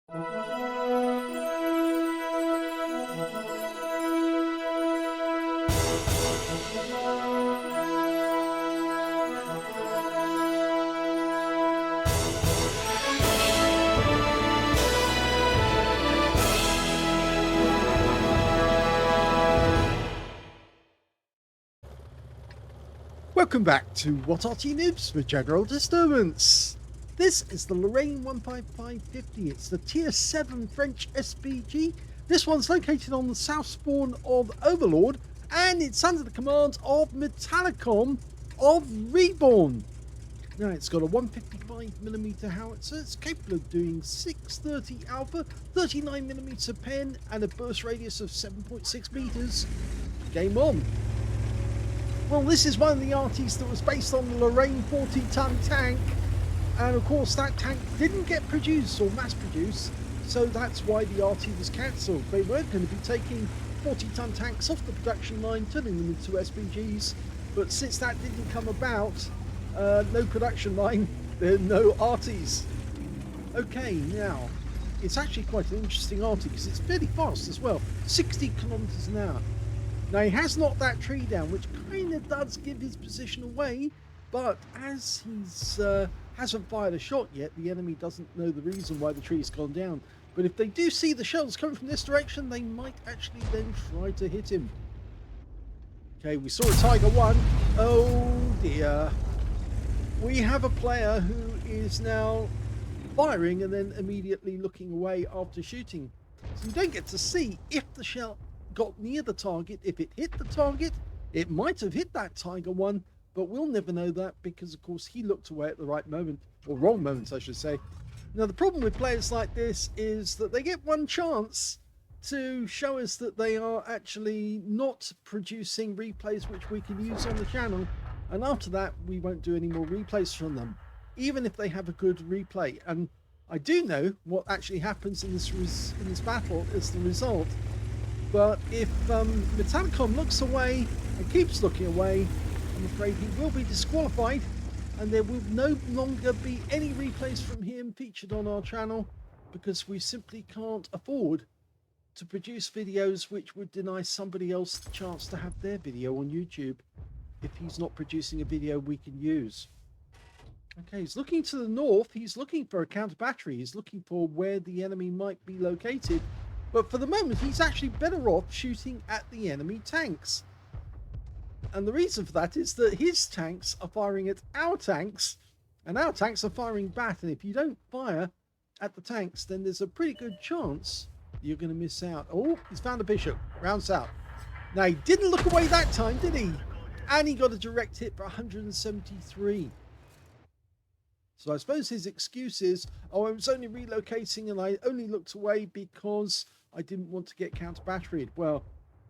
Welcome back to What Arty Noobs for General Disturbance. This is the Lorraine 15550. It's the Tier 7 French SPG. This one's located on the south spawn of Overlord, and it's under the command of Metallicom of REBRN. Now, it's got a 155mm howitzer. It's capable of doing 630 alpha, 39mm pen, and a burst radius of 7.6 meters. Game on. Well, this is one of the Artys that was based on the Lorraine 40-ton tank, and of course that tank didn't get produced or mass produced, so that's why the Arty was cancelled. They were going to be taking 40-ton tanks off the production line, turning them into SPGs, but since that didn't come about, no production line, there are no Artys. Okay, now, it's actually quite an interesting Arty because it's fairly fast as well, 60 kilometers an hour. Now, he has knocked that tree down, which kind of does give his position away, but as he's hasn't fired a shot yet, the enemy doesn't know the reason why the tree's gone down. But if they do see the shells coming from this direction, they might actually then try to hit him. Okay, we saw a Tiger 1. Oh dear. We have a player who is now firing and then immediately looking away after shooting. So you don't get to see if the shell got near the target. If it hit the target, it might have hit that Tiger 1, but we'll never know that because of course he looked away at the right moment, or wrong moment I should say. Now the problem with players like this is that they get one chance to show us that they are actually not producing replays which we can use on the channel, and after that we won't do any more replays from them, even if they have a good replay. And I do know what actually happens in this battle as the result. But if Metallicom looks away and keeps looking away, I'm afraid he will be disqualified, and there will no longer be any replays from him featured on our channel, because we simply can't afford to produce videos which would deny somebody else the chance to have their video on YouTube if he's not producing a video we can use. Okay, he's looking to the north. He's looking for a counter battery. He's looking for where the enemy might be located. But for the moment, he's actually better off shooting at the enemy tanks. And the reason for that is that his tanks are firing at our tanks, and our tanks are firing back. And if you don't fire at the tanks, then there's a pretty good chance you're going to miss out. Oh, he's found a bishop. Round south. Now, he didn't look away that time, did he? And he got a direct hit for 173. So I suppose his excuse is, oh, I was only relocating and I only looked away because I didn't want to get counter-batteried. Well,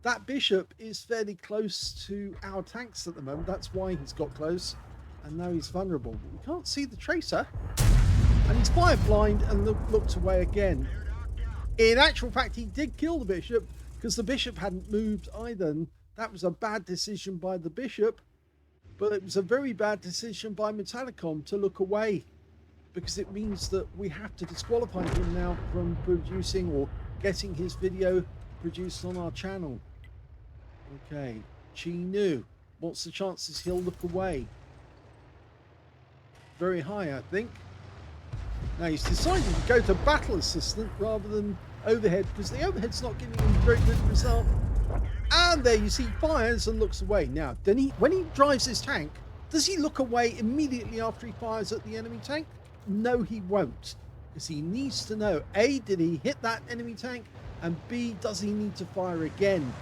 that bishop is fairly close to our tanks at the moment. That's why he's got close. And now he's vulnerable. But we can't see the tracer. And he's fire blind and looked away again. In actual fact, he did kill the bishop because the bishop hadn't moved either. And that was a bad decision by the bishop. But it was a very bad decision by Metallicom to look away, because it means that we have to disqualify him now from producing or getting his video produced on our channel. Okay, Chi-Nu. What's the chances he'll look away? Very high, I think. Now he's decided to go to battle assistant rather than overhead, because the overhead's not giving him a very good result. And there you see, fires and looks away. Now, when he drives his tank, does he look away immediately after he fires at the enemy tank? No, he won't. Because he needs to know, A, did he hit that enemy tank? And B, does he need to fire again?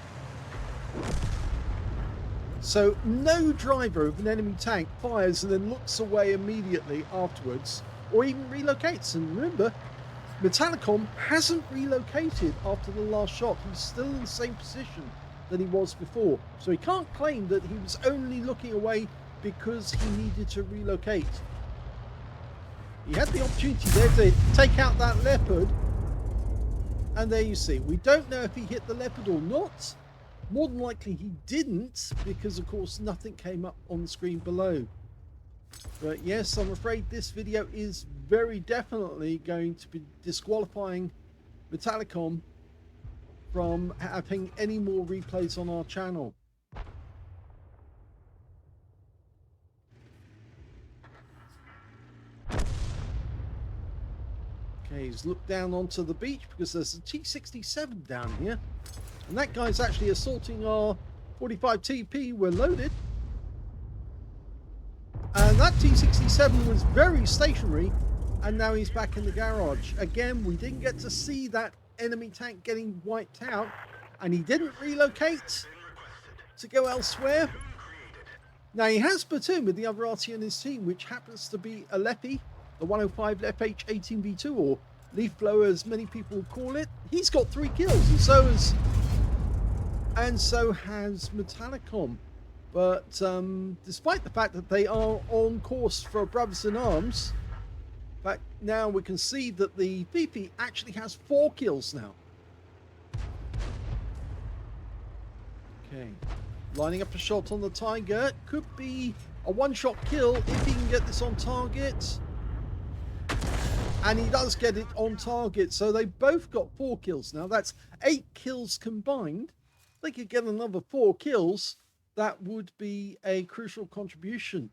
So no driver of an enemy tank fires and then looks away immediately afterwards, or even relocates. And remember, Metallicom hasn't relocated after the last shot. He's still in the same position that he was before. So he can't claim that he was only looking away because he needed to relocate. He had the opportunity there to take out that leopard. And there you see, we don't know if he hit the leopard or not. More than likely he didn't, because of course nothing came up on the screen below. But yes, I'm afraid this video is very definitely going to be disqualifying Metallicom from having any more replays on our channel. Okay, he's looked down onto the beach because there's a T-67 down here. And that guy's actually assaulting our 45 TP. We're loaded. And that T-67 was very stationary. And now he's back in the garage. Again, we didn't get to see that enemy tank getting wiped out. And he didn't relocate to go elsewhere. Now, he has platoon with the other Arty in his team, which happens to be a Leppy, the 105 FH18V2, or leaf blower as many people call it. He's got 3 kills, and so has Metallicom. But despite the fact that they are on course for brothers in arms, but now we can see that the VP actually has 4 kills now. Okay, lining up a shot on the Tiger. Could be a one-shot kill if he can get this on target. And he does get it on target. So they both got 4 kills now. That's 8 kills combined. If they could get another 4 kills, that would be a crucial contribution.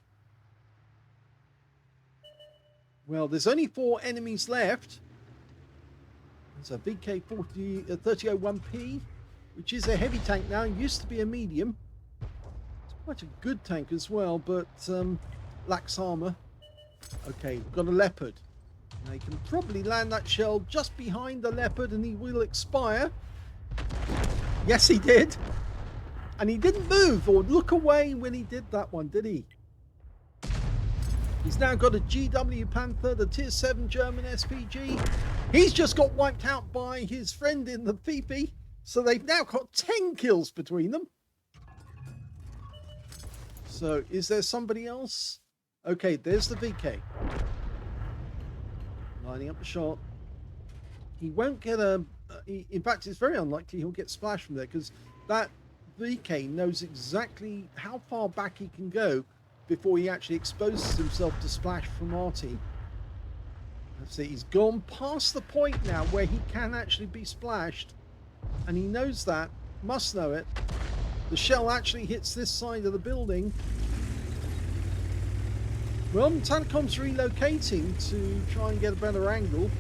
Well, there's only 4 enemies left. There's a VK3001P, which is a heavy tank now. It used to be a medium. It's quite a good tank as well, but lacks armor. Okay, we've got a Leopard. Now, he can probably land that shell just behind the Leopard and he will expire. Yes, he did. And he didn't move or look away when he did that one, did he? He's now got a GW Panther, the Tier 7 German SPG. He's just got wiped out by his friend in the VP. So they've now got 10 kills between them. So is there somebody else? Okay, there's the VK. Lining up the shot. He won't get a... in fact, it's very unlikely he'll get splashed from there because that VK knows exactly how far back he can go before he actually exposes himself to splash from Arty. Let's see, he's gone past the point now where he can actually be splashed. And he knows that, must know it. The shell actually hits this side of the building. Well, Metallicom's relocating to try and get a better angle.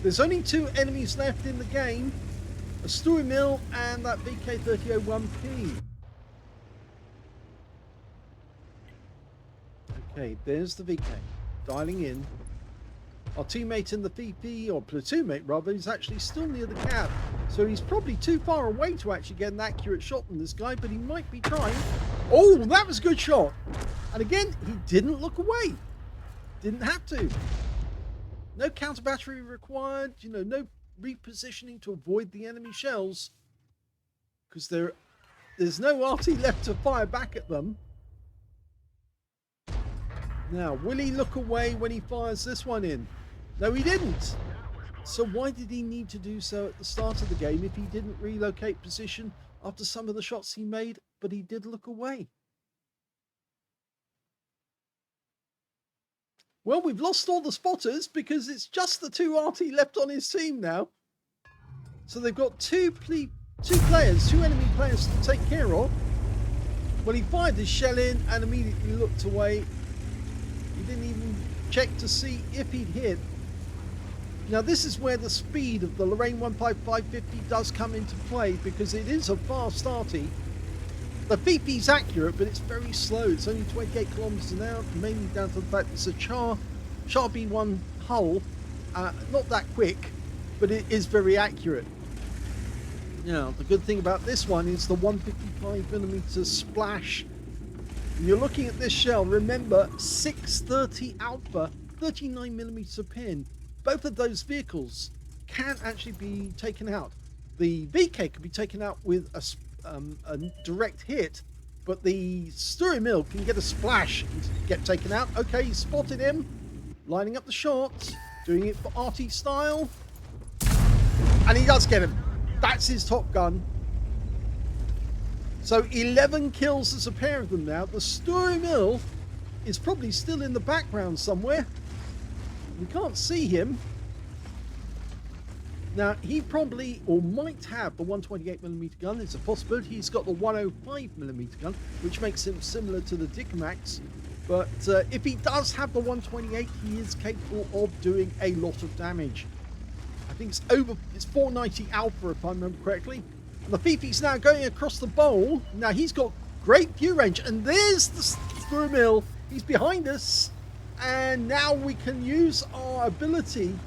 There's only 2 enemies left in the game. A Stewie Mill and that VK3001P. Okay, there's the VK. Dialing in. Our teammate in the VP, or platoon mate rather, is actually still near the cab. So he's probably too far away to actually get an accurate shot on this guy, but he might be trying. Oh, that was a good shot. And again, he didn't look away. Didn't have to. No counter battery required, you know, no repositioning to avoid the enemy shells. Because there's no Arty left to fire back at them. Now, will he look away when he fires this one in? No, he didn't. So why did he need to do so at the start of the game if he didn't relocate position after some of the shots he made, but he did look away? Well, we've lost all the spotters because it's just the 2 Arty left on his team now. So they've got two enemy players to take care of. Well, he fired his shell in and immediately looked away. He didn't even check to see if he'd hit. Now, this is where the speed of the Lorraine 15550 does come into play because it is a fast Arty. The VP's accurate, but it's very slow. It's only 28 kilometers an hour, mainly down to the fact it's a Char B1 hull. Not that quick, but it is very accurate. Now, the good thing about this one is the 155mm splash. When you're looking at this shell, remember 630 Alpha, 39mm pin. Both of those vehicles can actually be taken out. The VK can be taken out with a direct hit, but the Stewie Mill can get a splash and get taken out. Okay, he spotted him, lining up the shot, doing it for Arty style, and he does get him. That's his top gun. So 11 kills as a pair of them now. The Story Mill is probably still in the background somewhere. We can't see him. Now, he probably or might have the 128mm gun. It's a possibility he's got the 105mm gun, which makes him similar to the Dicamax. But if he does have the 128, he is capable of doing a lot of damage. I think it's 490 alpha, if I remember correctly. And the Fifi's now going across the bowl. Now, he's got great view range. And there's the Story Mill. He's behind us. And now we can use our ability.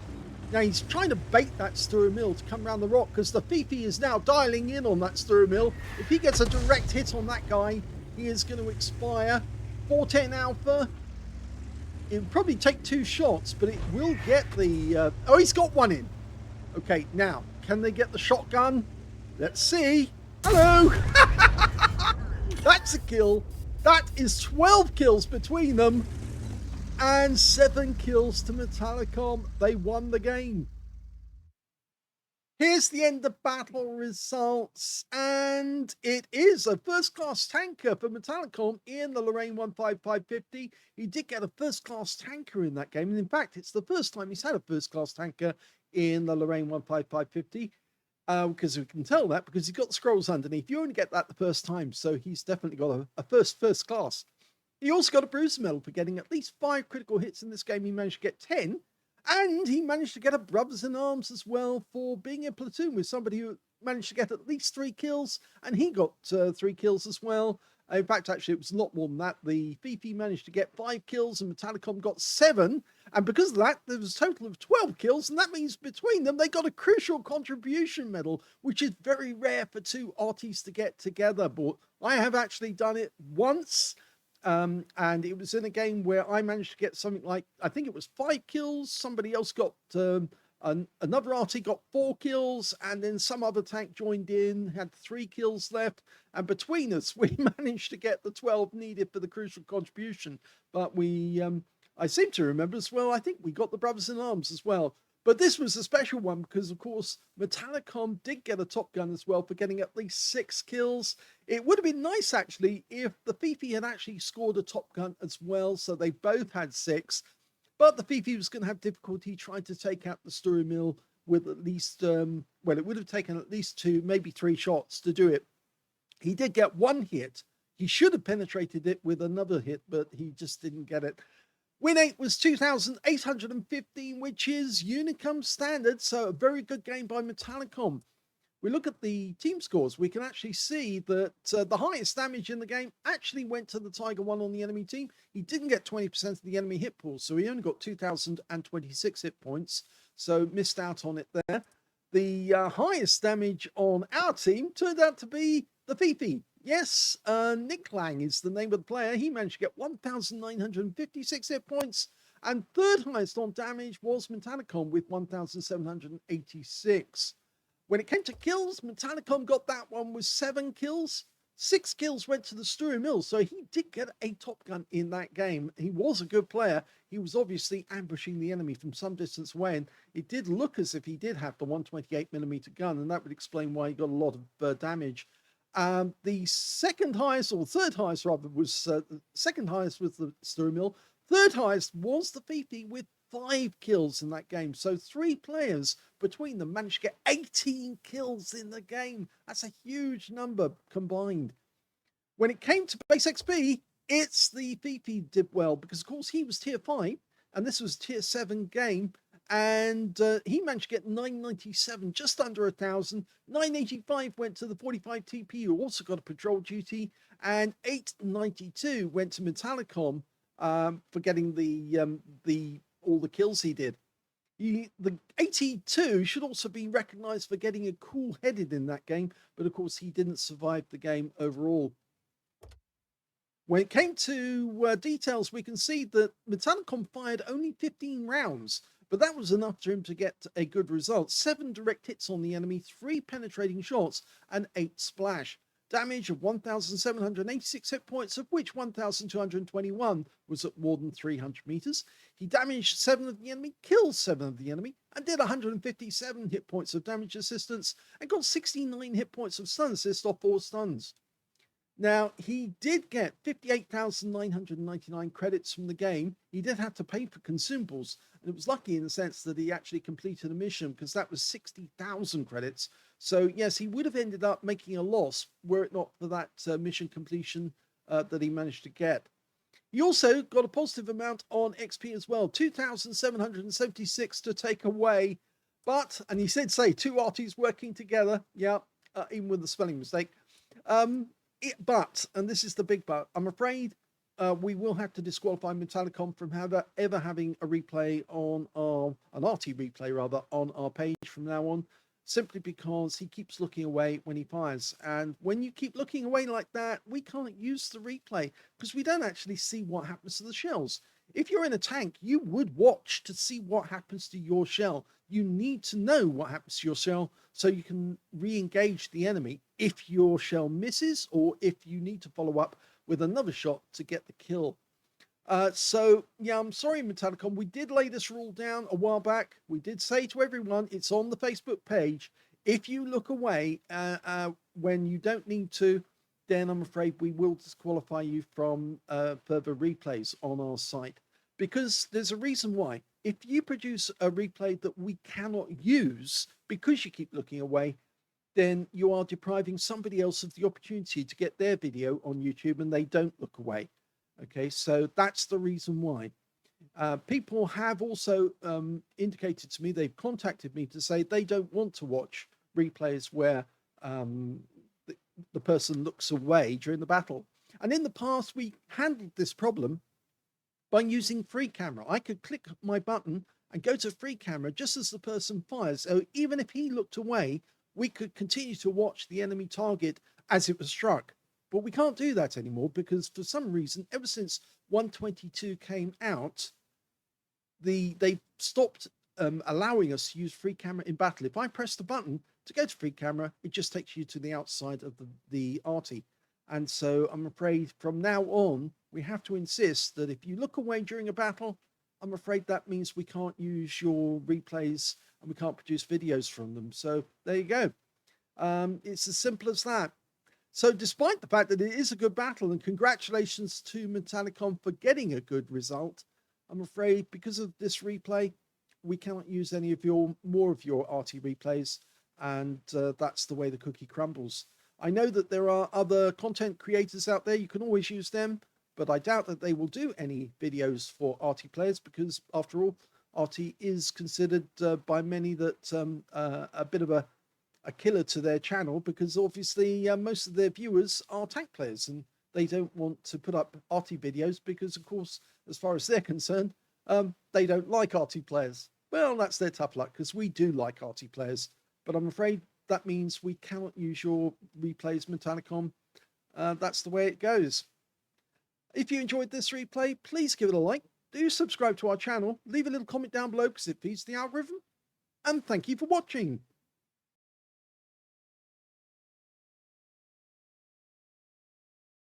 Now he's trying to bait that Story Mill to come around the rock because the Fifi is now dialing in on that Story Mill. If he gets a direct hit on that guy, he is going to expire. 410 alpha. It'll probably take 2 shots, but it will get the... oh, he's got one in. Okay, now, can they get the shotgun? Let's see. Hello! That's a kill. That is 12 kills between them. And 7 kills to Metallicom. They won the game. Here's the end of battle results. And it is a first-class tanker for Metallicom in the Lorraine 15550. He did get a first-class tanker in that game. And in fact, it's the first time he's had a first-class tanker in the Lorraine 15550. Because we can tell that because he's got the scrolls underneath. You only get that the first time. So he's definitely got a first class. He also got a Bruiser medal for getting at least 5 critical hits in this game. He managed to get 10. And he managed to get a Brothers in Arms as well for being in platoon with somebody who managed to get at least 3 kills. And he got 3 kills as well. In fact, actually, it was a lot more than that. The Fifi managed to get 5 kills and Metallicom got 7. And because of that, there was a total of 12 kills. And that means between them, they got a crucial contribution medal, which is very rare for 2 Artys to get together. But I have actually done it once. And it was in a game where I managed to get something like, I think it was 5 kills. Somebody else got, another Arty got 4 kills. And then some other tank joined in, had 3 kills left. And between us, we managed to get the 12 needed for the crucial contribution. But I seem to remember as well, I think we got the Brothers in Arms as well. But this was a special one because, of course, Metallicom did get a Top Gun as well for getting at least 6 kills. It would have been nice, actually, if the Fifi had actually scored a Top Gun as well, so they both had 6. But the Fifi was going to have difficulty trying to take out the Story Mill with at least, well, it would have taken at least 2, maybe 3 shots to do it. He did get 1 hit. He should have penetrated it with another hit, but he just didn't get it. Win 8 was 2,815, which is Unicum standard, so a very good game by Metallicom. We look at the team scores, we can actually see that the highest damage in the game actually went to the Tiger 1 on the enemy team. He didn't get 20% of the enemy hit pool, so he only got 2,026 hit points, so missed out on it there. The highest damage on our team turned out to be the Fifi. Yes, Nick Lang is the name of the player. He managed to get 1,956 hit points. And third highest on damage was Metallicom with 1,786. When it came to kills, Metallicom got that one with 7 kills. 6 kills went to the Story Mill, so he did get a Top Gun in that game. He was a good player. He was obviously ambushing the enemy from some distance away, and it did look as if he did have the 128mm gun, and that would explain why he got a lot of damage. The second highest, or third highest rather, was second highest was the Story Mill. Third highest was the Fifi with 5 kills in that game. So 3 players between them managed to get 18 kills in the game. That's a huge number combined. When it came to base XP, it's the Fifi did well because, of course, he was tier 5 and this was tier 7 game. And he managed to get 997, just under 1,000. 985 went to the 45 TP, who also got a patrol duty. And 892 went to Metallicom for getting all the kills he did. The 82 should also be recognized for getting a cool-headed in that game. But, of course, he didn't survive the game overall. When it came to details, we can see that Metallicom fired only 15 rounds. But that was enough for him to get a good result. 7 direct hits on the enemy, 3 penetrating shots, and 8 splash. Damage of 1,786 hit points, of which 1,221 was at more than 300 meters. He damaged 7 of the enemy, killed 7 of the enemy, and did 157 hit points of damage assistance, and got 69 hit points of stun assist off 4 stuns. Now, he did get 58,999 credits from the game. He did have to pay for consumables, and it was lucky in the sense that he actually completed a mission because that was 60,000 credits. So, yes, he would have ended up making a loss were it not for that mission completion that he managed to get. He also got a positive amount on XP as well, 2,776 to take away. But, and he said, say, two Artys working together. Yeah, even with the spelling mistake. But, and this is the big but, I'm afraid we will have to disqualify Metallicom from ever having a replay on an Arty replay rather, on our page from now on, simply because he keeps looking away when he fires. And when you keep looking away like that, we can't use the replay because we don't actually see what happens to the shells. If you're in a tank, you would watch to see what happens to your shell. You need to know what happens to your shell so you can re-engage the enemy if your shell misses or if you need to follow up with another shot to get the kill. So, yeah, I'm sorry, Metallicom. We did lay this rule down a while back. We did say to everyone, it's on the Facebook page. If you look away when you don't need to, then I'm afraid we will disqualify you from further replays on our site. Because there's a reason why. If you produce a replay that we cannot use because you keep looking away, then you are depriving somebody else of the opportunity to get their video on YouTube and they don't look away. Okay, so that's the reason why. People have also indicated to me, they've contacted me to say they don't want to watch replays where the person looks away during the battle. And in the past, we handled this problem by using free camera. I could click my button and go to free camera just as the person fires. So even if he looked away, we could continue to watch the enemy target as it was struck. But we can't do that anymore because for some reason, ever since 1.22 came out, they stopped allowing us to use free camera in battle. If I press the button to go to free camera, it just takes you to the outside of the Arty. And so I'm afraid from now on, we have to insist that if you look away during a battle, I'm afraid that means we can't use your replays and we can't produce videos from them. So there you go. It's as simple as that. So despite the fact that it is a good battle, and congratulations to Metallicom for getting a good result, I'm afraid because of this replay, we cannot use any of more of your Arty replays, and that's the way the cookie crumbles. I know that there are other content creators out there. You can always use them, but I doubt that they will do any videos for Arty players because, after all, Arty is considered by many that a bit of a killer to their channel because obviously most of their viewers are tank players and they don't want to put up Arty videos because, of course, as far as they're concerned, they don't like Arty players. Well, that's their tough luck because we do like Arty players, but I'm afraid that means we cannot use your replays, Metallicom. That's the way it goes. If you enjoyed this replay, please give it a like. Do subscribe to our channel. Leave a little comment down below because it feeds the algorithm. And thank you for watching.